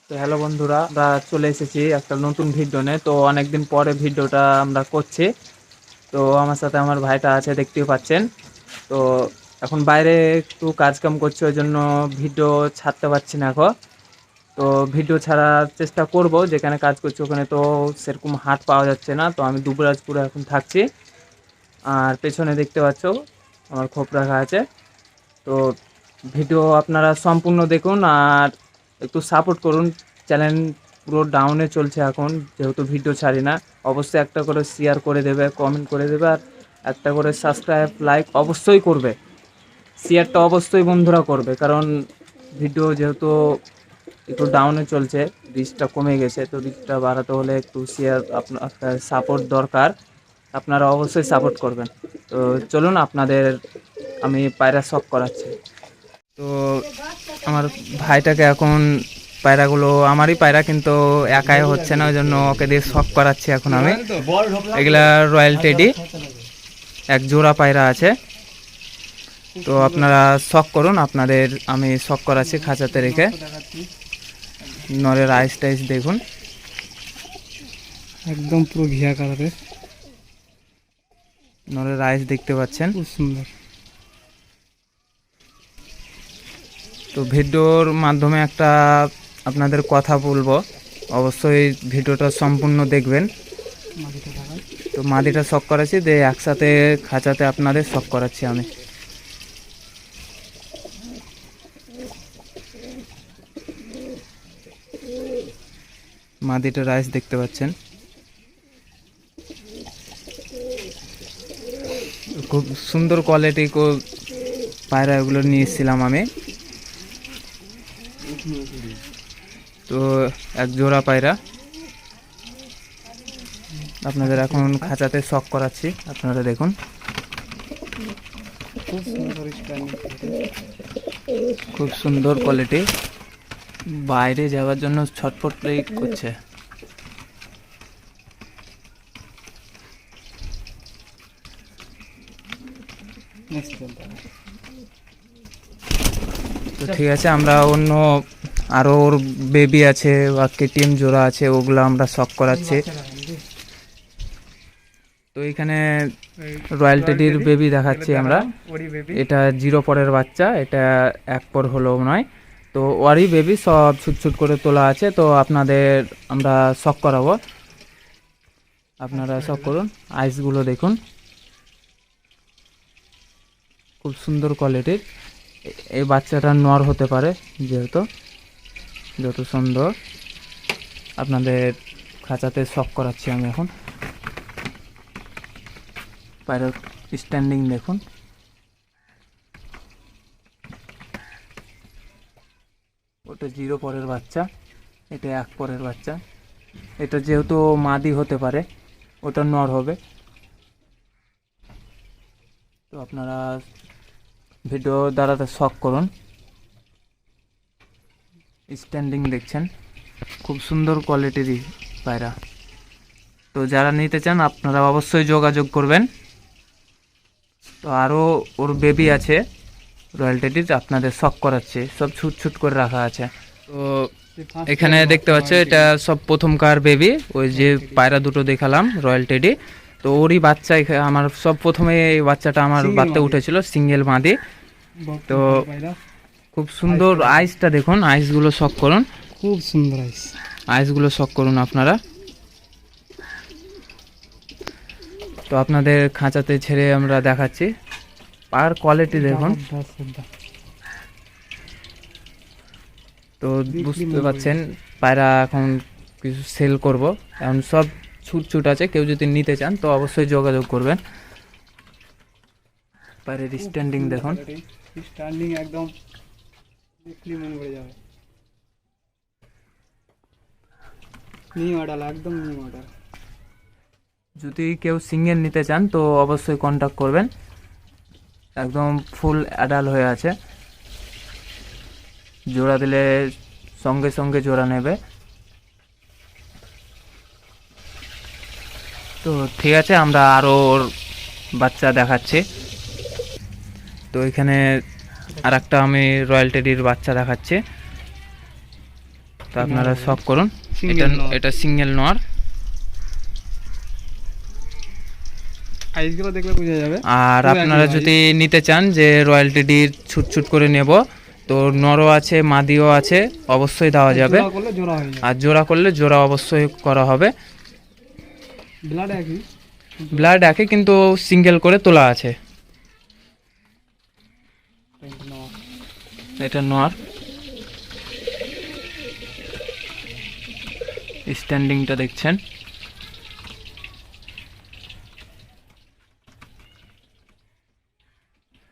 তো হ্যালো বন্ধুরা, আমরা চলে এসেছি একটা নতুন ভিডিও নিয়ে। তো অনেকদিন পরে ভিডিওটা আমরা করছি। তো আমার সাথে আমার ভাইটা আছে, দেখতেই পাচ্ছেন। তো এখন বাইরে একটু কাজকাম করছি, ওই জন্য ভিডিও ছাড়তে পারছি না এখন। তো ভিডিও ছাড়ার চেষ্টা করব, যেখানে কাজ করছি ওখানে তো সেরকম হাট পাওয়া যাচ্ছে না। তো আমি দুবরাজপুরে এখন থাকছি। আর পেছনে দেখতে পাচ্ছ আমার খোপ রাখা আছে। তো ভিডিও আপনারা সম্পূর্ণ দেখুন আর একটু সাপোর্ট করুন। চ্যানেল পুরো ডাউনে চলছে এখন, যেহেতু ভিডিও ছাড়ি না। অবশ্যই একটা করে শেয়ার করে দেবে, কমেন্ট করে দেবে, আর একটা করে সাবস্ক্রাইব লাইক অবশ্যই করবে। শেয়ারটা অবশ্যই বন্ধুরা করবে, কারণ ভিডিও যেহেতু একটু ডাউনে চলছে, রিচটা কমে গেছে। তো রিচটা বাড়াতে হলে একটু শেয়ার, আপনার সাপোর্ট দরকার। আপনারা অবশ্যই সাপোর্ট করবেন। তো চলুন, আপনাদের আমি পায়রা শখ করাচ্ছি। তো আমার ভাইটাকে এখন পায়রাগুলো আমারই পায়রা, কিন্তু একাই হচ্ছে না, ওই জন্য ওকে দিয়ে শখ করাচ্ছি এখন আমি। এগুলা রয়্যাল টেডি, এক জোড়া পায়রা আছে। তো আপনারা শখ করুন, আপনাদের আমি শখ করাচ্ছি খাঁচাতে রেখে। নরের আইস টাইস দেখুন, একদম পুরো ঘিয়া কালারের, নরের আইস দেখতে পাচ্ছেন, খুব সুন্দর। তো ভিডিওর মাধ্যমে একটা আপনাদের কথা বলবো, অবশ্যই ভিডিওটা সম্পূর্ণ দেখবেন। তো মাদিটা শখ করাচ্ছি, দিয়ে একসাথে খাঁচাতে আপনাদের শখ করাচ্ছি আমি। মাদিটা রাইস দেখতে পাচ্ছেন, খুব সুন্দর কোয়ালিটি পায়রা এগুলো নিয়ে এসেছিলাম আমি। তো এক জোড়া পায়রা আপনাদের এখন খাঁচাতে শখ করাচ্ছি, আপনারা দেখুন। খুব সুন্দর স্টাইল, খুব সুন্দর কোয়ালিটি, বাইরে যাওয়ার জন্য ছটফট করছে। তো ঠিক আছে, আমরা অন্য আরও ওর বেবি আছে বা কেটিএম জোড়া আছে, ওগুলো আমরা শখ করাচ্ছি। তো এখানে রয়্যাল টেডির বেবি দেখাচ্ছি আমরা। এটা 0 পরের বাচ্চা, এটা 1 পর হলো নয়। তো ওয়ারি বেবি সব ছুট ছুট করে তোলা আছে। তো আপনাদের আমরা শখ করাবো, আপনারা শখ করুন। আইসগুলো দেখুন, খুব সুন্দর কোয়ালিটির। এই বাচ্চাটা নর হতে পারে, যেহেতু যত সুন্দর। আপনাদের খাঁচাতে শখ করাচ্ছি আমি এখন। পায়রার স্ট্যান্ডিং দেখুন, ওটা 0 পরের বাচ্চা, এটা 1 পরের বাচ্চা। এটা যেহেতু মাদি হতে পারে, ওটা নর হবে। তো আপনারা ভিডিও দ্বারাতে শখ করুন। স্ট্যান্ডিং দেখছেন, খুব সুন্দর কোয়ালিটির পায়রা। তো যারা নিতে চান আপনারা অবশ্যই যোগাযোগ করবেন। তো আরও ওর বেবি আছে রয়্যাল টেডির, আপনাদের শখ করাচ্ছে, সব ছুট ছুট করে রাখা আছে। তো এখানে দেখতে পাচ্ছ, এটা সব প্রথমকার বেবি, ওই যে পায়রা দুটো দেখালাম রয়্যাল টেডি। তো ওরই বাচ্চা আমার সব প্রথমে এই বাচ্চাটা আমার বাড়তে উঠেছিল, সিঙ্গেল মাদি। তো খুব সুন্দর আইসটা দেখুন, আইসগুলো শখ করুন, খুব সুন্দর আইস, আইসগুলো শখ করুন আপনারা। তো আপনাদের খাঁচাতে ছেড়ে আমরা দেখাচ্ছি, পার কোয়ালিটি দেখুন। তো বুঝতে পাচ্ছেন পায়রা এখন কিছু সেল করব, এখন সব ছুট ছুট আছে। কেউ যদি নিতে চান তো অবশ্যই যোগাযোগ করবেন। পায়রের স্ট্যান্ডিং দেখুন, স্ট্যান্ডিং একদম দেখলি মন ভরে যাবে। নিউ মডেল, একদম নিউ মডেল। যদি কেউ সিঙ্গেল নিতে চান তো অবশ্যই কন্ট্যাক্ট করবেন। একদম ফুল অ্যাডাল্ট হয়ে আছে, জোড়া দিলে সঙ্গে সঙ্গে জোড়া নেবে। তো ঠিক আছে, আমরা আরও ওর বাচ্চা দেখাচ্ছি। তো এখানে আর একটা আমি রয়্যাল টেডির বাচ্চা দেখাচ্ছি। তো আপনারা শখ করুন। Single নর। এটা সিঙ্গেল নর। সাইজগুলো দেখলে বোঝা যাবে। আর পুরো আপনারা একই যদি নিতে চান যে রয়্যাল টেডির ছুট ছুট করে নেব, তো নরও আছে মাদিও আছে, অবশ্যই দেওয়া যাবে। জোড়া করলে জোড়া হয়ে যাবে। আর জোড়া করলে জোড়া অবশ্যই করা হবে। ব্লাড একই। ব্লাড একই, কিন্তু সিঙ্গেল করে তোলা আছে। এটা নর। স্ট্যান্ডিংটা দেখছেন।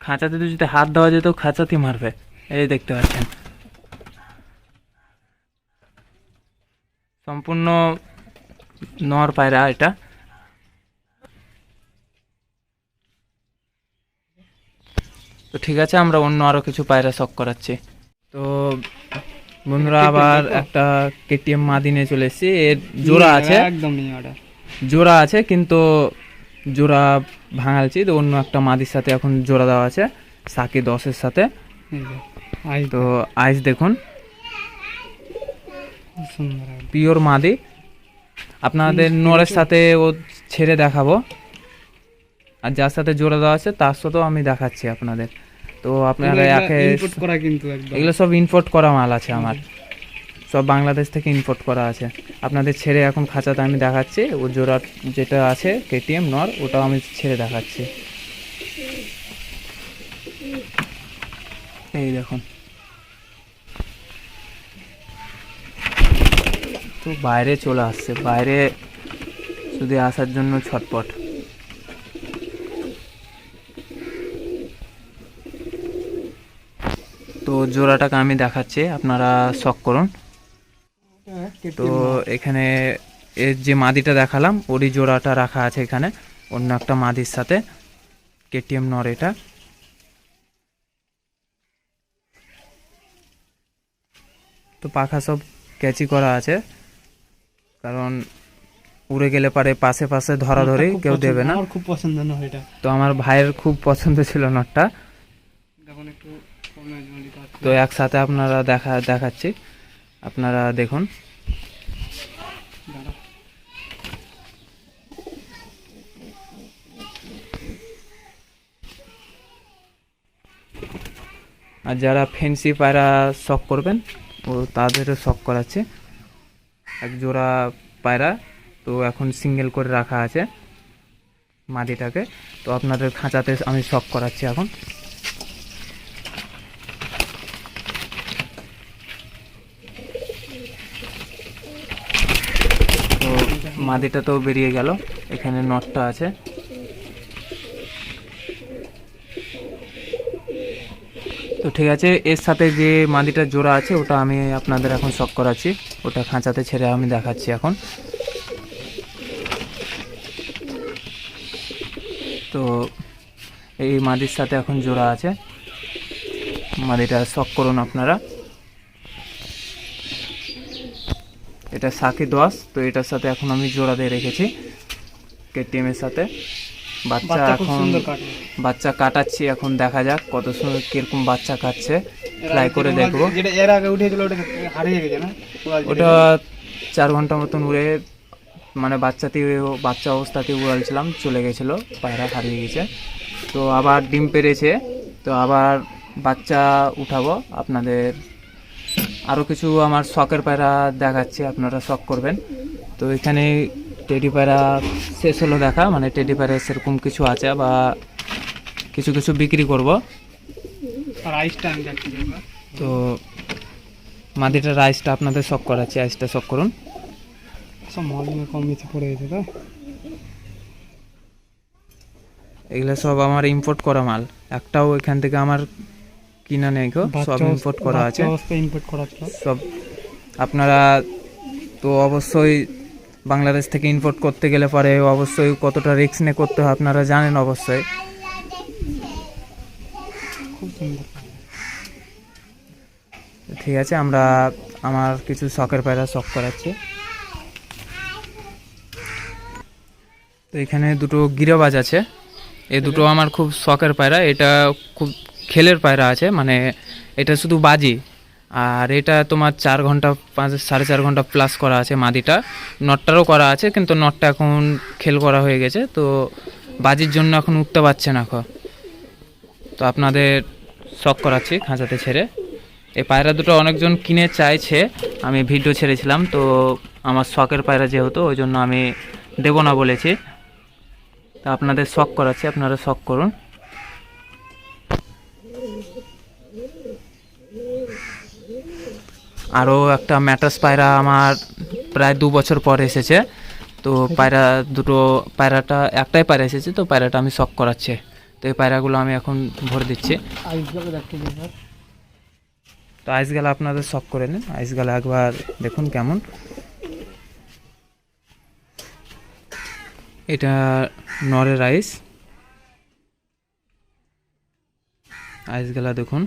খাঁচাতে তো যদি হাত দেওয়া যেত খাঁচাতেই মারবে, এই দেখতে পাচ্ছেন। সম্পূর্ণ নর পায়রা এটা। তো ঠিক আছে, আমরা অন্য আরো কিছু পায়রা শখ করাচ্ছি। তো বন্ধুরা আবার একটা কেটিএম মাদি নিয়ে চলে এসেছি। এর জোড়া আছে, একদম নেই ওটা। জোড়া আছে কিন্তু জোড়া ভাঙালছি। তো অন্য একটা মাদির সাথে এখন জোড়া দেওয়া আছে, সাকি 10-এর সাথে। তো আইস দেখুন, সুন্দর পিওর মাদি। আপনাদের নরের সাথে ও ছেড়ে দেখাবো, আর যার সাথে জোড়া দেওয়া আছে তার সাথেও আমি দেখাচ্ছি আপনাদের। তো আপনারা ইনপুট করা কিন্তু একদম। এগুলো সব ইম্পোর্ট করা মাল আছে আমার, সব বাংলাদেশ থেকে ইম্পোর্ট করা আছে। আপনাদের ছেড়ে এখন খাঁচাতে আমি দেখাচ্ছি। ও জোড়া যেটা আছে কেটিএম নর, ওটাও আমি ছেড়ে দেখাচ্ছি। এই দেখুন। তো বাইরে চলে আসছে, বাইরে শুধু আসার জন্য ছটপট। তো জোড়াটাকে আমি দেখাচ্ছি, আপনারা শখ করুন। তো এখানে এর যে মাদিটা দেখালাম ওরই জোড়াটা রাখা আছে এখানে অন্য একটা মাদির সাথে, কেটিএম নর এটা। তো পাখা সব ক্যাচি করা আছে, কারণ উড়ে গেলে পারে পাশে পাশে ধরাধরি কেউ দেবে না। আমার খুব পছন্দ না এটা। তো আমার ভাইয়ের খুব পছন্দ ছিল নটটা। এখন একটু তো একসাথে আপনারা দেখাচ্ছি, আপনারা দেখুন। আর যারা ফেন্সি পায়রা শখ করবেন ও তাদেরও শখ করাচ্ছে। এক জোড়া পায়রা তো এখন সিঙ্গেল করে রাখা আছে মাদিটাকে। তো আপনাদের খাঁচাতে আমি শখ করাচ্ছি এখন। তো মাদিটা তো বেরিয়ে গেল, এখানে নটটা আছে। তো ঠিক আছে, এর সাথে যে মাদিটার জোড়া আছে ওটা আমি আপনাদের এখন শখ করাচ্ছি। ওটা খাঁচাতে ছেড়ে আমি দেখাচ্ছি এখন। তো এই মাদির সাথে এখন জোড়া আছে, মাদিটা শখ করুন আপনারা। এটা সাকি 10। তো এটার সাথে এখন আমি জোড়া দিয়ে রেখেছি কেটিএম এর সাথে। বাচ্চা এখন বাচ্চা কাটাচ্ছি, এখন দেখা যাক কত সময় কিরকম বাচ্চা কাটছে, ট্রাই করে দেখবো। যেটা এর আগে উঠেছিল ওটা হারিয়ে গেছে না? ওটা 4 ঘন্টা মতন উড়ে, মানে বাচ্চা অবস্থাতে উড়ালছিলাম, চলে গেছিলো, পায়রা হারিয়ে গেছে। তো আবার ডিম পেড়েছে, তো আবার বাচ্চা উঠাবো। আপনাদের আরও কিছু আমার শখের পায়রা দেখাচ্ছি, আপনারা শখ করবেন। তো এখানে টেডি পায়রা শেষ হলো দেখা, মানে টেডি পায়রা সেরকম কিছু আছে বা কিছু কিছু বিক্রি করব। তো মাদিটা রাইসটা আপনাদের শখ করাচ্ছি, আইসটা শখ করুন। সব মলিনে কম বেশি পড়ে গেছে তো। এগুলো সব আমার ইম্পোর্ট করা মাল, একটাও এখান থেকে আমার কিনা নেই গো, সব ইম্পোর্ট করা আছে। ইম্পোর্ট করা ছিল সব আপনারা তো অবশ্যই বাংলাদেশ থেকে ইম্পোর্ট করতে গেলে পরে অবশ্যই কতটা রিস্ক নিয়ে করতে হয় আপনারা জানেন অবশ্যই। খুব সুন্দর। ঠিক আছে, আমরা আমার কিছু শখের পায়রা শখ করাচ্ছি। তো এখানে দুটো গিরাবাজ আছে, এই দুটো আমার খুব শখের পায়রা। এটা খুব খেলের পায়রা আছে, মানে এটা শুধু বাজি, আর এটা তোমার 4 ঘন্টা 5 সাড়ে 4 ঘন্টা প্লাস করা আছে মাদিটা। নটটারও করা আছে, কিন্তু নটটা এখন খেল করা হয়ে গেছে, তো বাজির জন্য এখন উঠতে পারছে না এখন। তো আপনাদের শখ করাচ্ছি খাঁচাতে ছেড়ে। এই পায়রা দুটো অনেকজন কিনে চাইছে, আমি ভিডিও ছেড়েছিলাম, তো আমার শখের পায়রা যেহেতু ওই জন্য আমি দেবো না বলেছি। তা আপনাদের শখ করাচ্ছি, আপনারা শখ করুন। আরও একটা ম্যাটাস পায়রা আমার প্রায় 2 বছর পর এসেছে, তো পায়রাটা একটাই পায়রা এসেছে, তো পায়রাটা আমি শখ করাচ্ছি। তো এই পায়রাগুলো আমি এখন ভরে দিচ্ছি। তো আইস গালা আপনাদের শখ করে নিন, আইস গালা একবার দেখুন কেমন। এটা নরের আইস গালা দেখুন।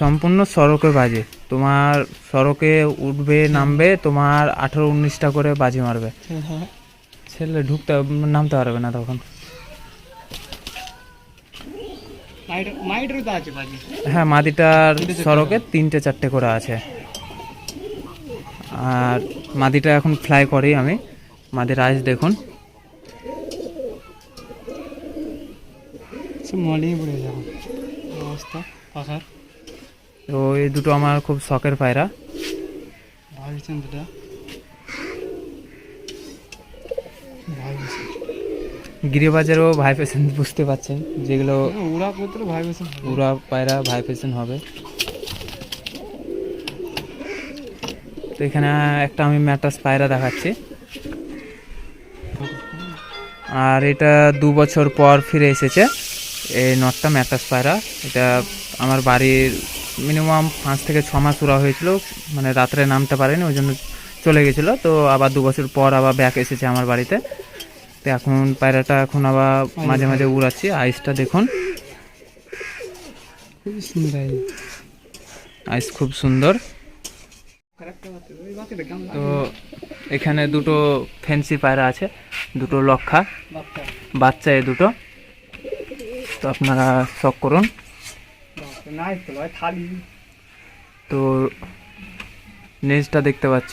সম্পূর্ণ সড়কে বাজে, তোমার সড়কে উঠবে নামবে, তোমার 18-19টা করে বাজি মারবে। ছেলে নামতে পারবে না তখন। হ্যাঁ, মাদিটার সড়কে 3-4টে করে আছে। আর মাদিটা এখন ফ্লাই করি আমি। মাদির আইস দেখুন। তো এই দুটো আমার খুব শখের পায়রা। গিরিবাজারও ভাই পেশেন্ট বুঝতে পারছেন, যেগুলো উড়া পায়রা ভাই পেশেন্ট হবে। তো এখানে একটা আমি ম্যাটাস পায়রা দেখাচ্ছি। আর এটা 2 বছর পর ফিরে এসেছে এই নটটা ম্যাটাস পায়রা। এটা আমার বাড়ির মিনিমাম 5 থেকে 6 মাস উড়া হয়েছিল, মানে রাত্রে নামতে পারেনি, ওই জন্য চলে গেছিলো। তো আবার 2 বছর পর আবার ব্যাক এসেছে আমার বাড়িতে। তো এখন পায়রাটা এখন আবার মাঝে মাঝে উড়াচ্ছি। আইসটা দেখুন, আইস খুব সুন্দর। তো এখানে দুটো ফ্যান্সি পায়রা আছে, দুটো লক্ষা বাচ্চা, এ দুটো। তো আপনারা শখ করুন। তো নেজটা দেখতে পাচ্ছ,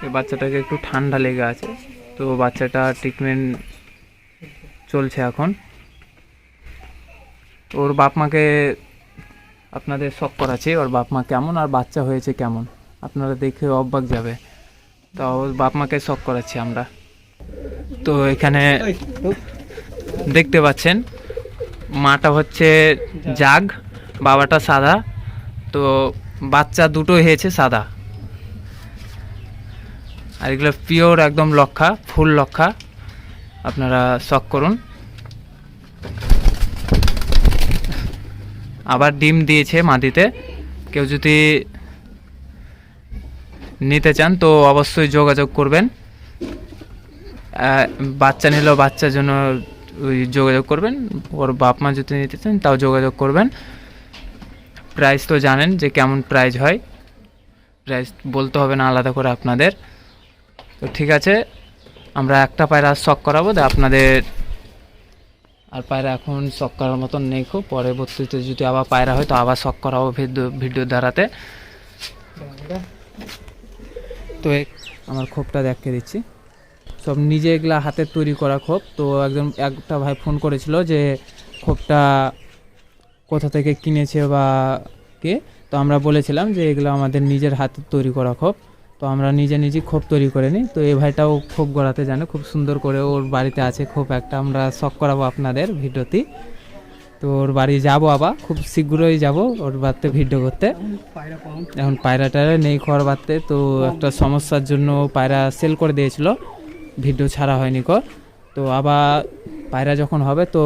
এই বাচ্চাটাকে একটু ঠান্ডা লেগে আছে, তো বাচ্চাটা ট্রিটমেন্ট চলছে এখন। তো ওর বাপ মাকে আপনাদের শখ করাচ্ছি, ওর বাপ মা কেমন আর বাচ্চা হয়েছে কেমন, আপনারা দেখে অবাক যাবে। তো ওর বাপ মাকে শখ করাচ্ছি আমরা। তো এখানে দেখতে পাচ্ছেন মাটা হচ্ছে জাগ, বাবাটা সাদা, তো বাচ্চা দুটো হয়েছে সাদা। আর এগুলো পিওর একদম লক্ষা, ফুল লক্ষা, আপনারা শখ করুন। আবার ডিম দিয়েছে মাদিতে, কেউ যদি নিতে চান তো অবশ্যই যোগাযোগ করবেন। বাচ্চা নিলেও বাচ্চার জন্য ওই যোগাযোগ করবেন, ওর বাপ মা যদি নিতে চান তাও যোগাযোগ করবেন। প্রাইস তো জানেন যে কেমন প্রাইস হয়, প্রাইস বলতে হবে না আলাদা করে আপনাদের। তো ঠিক আছে, আমরা একটা পায়রা শখ করাবো, আপনাদের আর পায়রা এখন শখ করার মতন নেই, খুব পরবর্তীতে যদি আবার পায়রা হয় তো আবার শখ করাবো ভিডিও দ্বারাতে। তো আমার খোপটা দেখে দিচ্ছি, সব নিজে এগুলা হাতের তৈরি করা খোপ। তো একটা ভাই ফোন করেছিল যে খোপটা কোথা থেকে কিনেছে বা কে, তো আমরা বলেছিলাম যে এগুলো আমাদের নিজের হাতের তৈরি করা খোপ। তো আমরা নিজে খোপ তৈরি করে নিই। তো এই ভাইটাও খোপ গড়াতে জানে খুব সুন্দর করে, ওর বাড়িতে আছে খোপ একটা, আমরা শখ করাবো আপনাদের ভিডিওতে। তো ওর বাড়ি যাবো, আবার খুব শীঘ্রই যাব ওর বাড়িতে ভিডিও করতে। এখন পায়রাটা নেই খড় বাড়তে, তো একটা সমস্যার জন্য পায়রা সেল করে দিয়েছিল, ভিডিও ছাড়া হয়নি কো। তো আবার পায়রা যখন হবে তো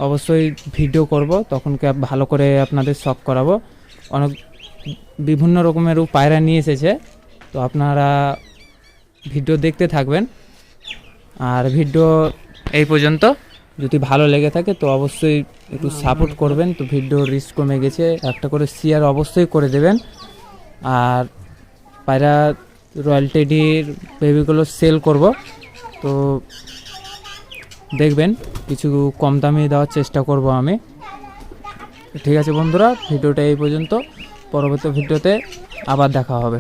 অবশ্যই ভিডিও করব, তখনকে ভালো করে আপনাদের শখ করাবো। অনেক বিভিন্ন রকমের পায়রা নিয়ে এসেছে, তো আপনারা ভিডিও দেখতে থাকবেন। আর ভিডিও এই পর্যন্ত, যদি ভালো লেগে থাকে তো অবশ্যই একটু সাপোর্ট করবেন। তো ভিডিওর রিচ কমে গেছে, একটা করে শেয়ার অবশ্যই করে দেবেন। আর পায়রা রয়্যাল টেডির বেবিগুলো সেল করব, তো দেখবেন, কিছু কম দামে দেওয়ার চেষ্টা করব আমি। ঠিক আছে বন্ধুরা, ভিডিওটা এই পর্যন্ত, পরবর্তী ভিডিওতে আবার দেখা হবে।